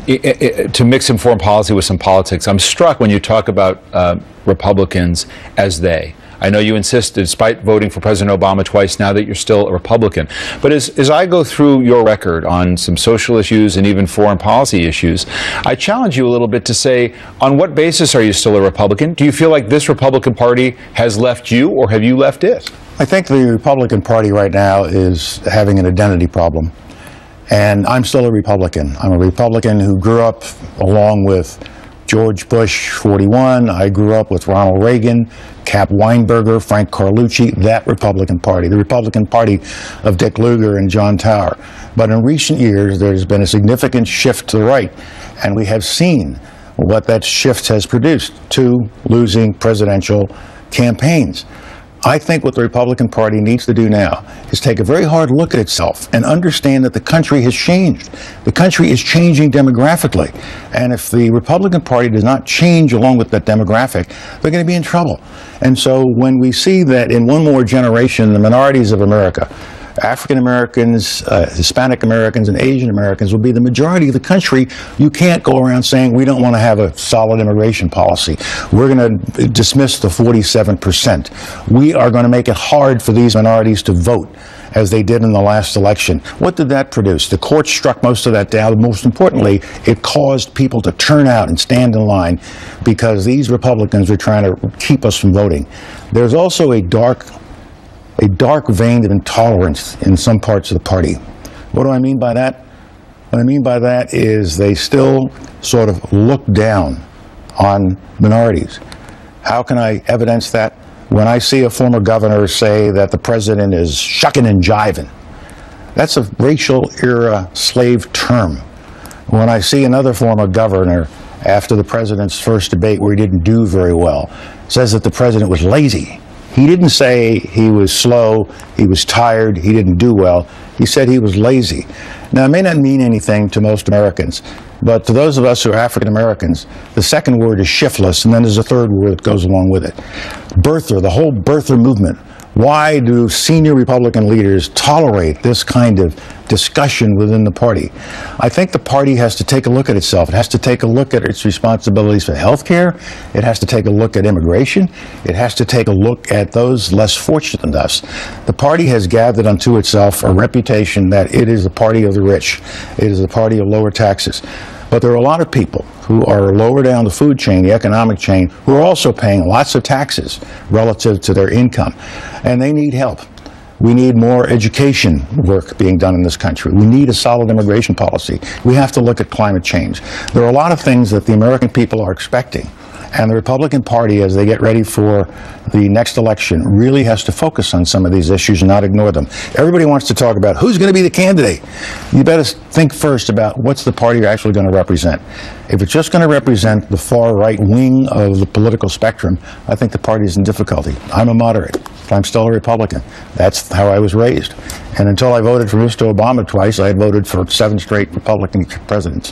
To mix in foreign policy with some politics, I'm struck when you talk about Republicans as they. I know you insist, despite voting for President Obama twice now, that you're still a Republican. But as I go through your record on some social issues and even foreign policy issues, I challenge you a little bit to say, on what basis are you still a Republican? Do you feel like this Republican Party has left you, or have you left it? I think the Republican Party right now is having an identity problem. And I'm still a Republican. I'm a Republican who grew up along with George Bush, 41. I grew up with Ronald Reagan, Cap Weinberger, Frank Carlucci, that Republican Party, the Republican Party of Dick Lugar and John Tower. But in recent years, there's been a significant shift to the right, and we have seen what that shift has produced: 2 losing presidential campaigns. I think what the Republican Party needs to do now is take a very hard look at itself and understand that the country has changed. The country is changing demographically. And if the Republican Party does not change along with that demographic, they're going to be in trouble. And so when we see that in one more generation, the minorities of America, African Americans, Hispanic Americans, and Asian Americans will be the majority of the country, you can't go around saying we don't want to have a solid immigration policy. We're going to dismiss the 47%. We are going to make it hard for these minorities to vote, as they did in the last election. What did that produce? The court struck most of that down. Most importantly, it caused people to turn out and stand in line because these Republicans are trying to keep us from voting. There's also a dark vein of intolerance in some parts of the party. What do I mean by that? What I mean by that is they still sort of look down on minorities. How can I evidence that? When I see a former governor say that the president is shucking and jiving, that's a racial era slave term. When I see another former governor after the president's first debate where he didn't do very well, says that the president was lazy. He didn't say he was slow, he was tired, he didn't do well. He said he was lazy. Now, it may not mean anything to most Americans, but to those of us who are African Americans, the second word is shiftless, and then there's a third word that goes along with it. Birther, the whole birther movement. Why do senior Republican leaders tolerate this kind of discussion within the party? I think the party has to take a look at itself. It has to take a look at its responsibilities for health care. It has to take a look at immigration. It has to take a look at those less fortunate than us. The party has gathered unto itself a reputation that it is the party of the rich. It is the party of lower taxes. But there are a lot of people who are lower down the food chain, the economic chain, who are also paying lots of taxes relative to their income, and they need help. We need more education work being done in this country. We need a solid immigration policy. We have to look at climate change. There are a lot of things that the American people are expecting. And the Republican Party, as they get ready for the next election, really has to focus on some of these issues and not ignore them. Everybody wants to talk about who's going to be the candidate. You better think first about what's the party you're actually going to represent. If it's just going to represent the far right wing of the political spectrum, I think the party is in difficulty. I'm a moderate, but I'm still a Republican. That's how I was raised. And until I voted for Mr. Obama twice, I had voted for 7 straight Republican presidents.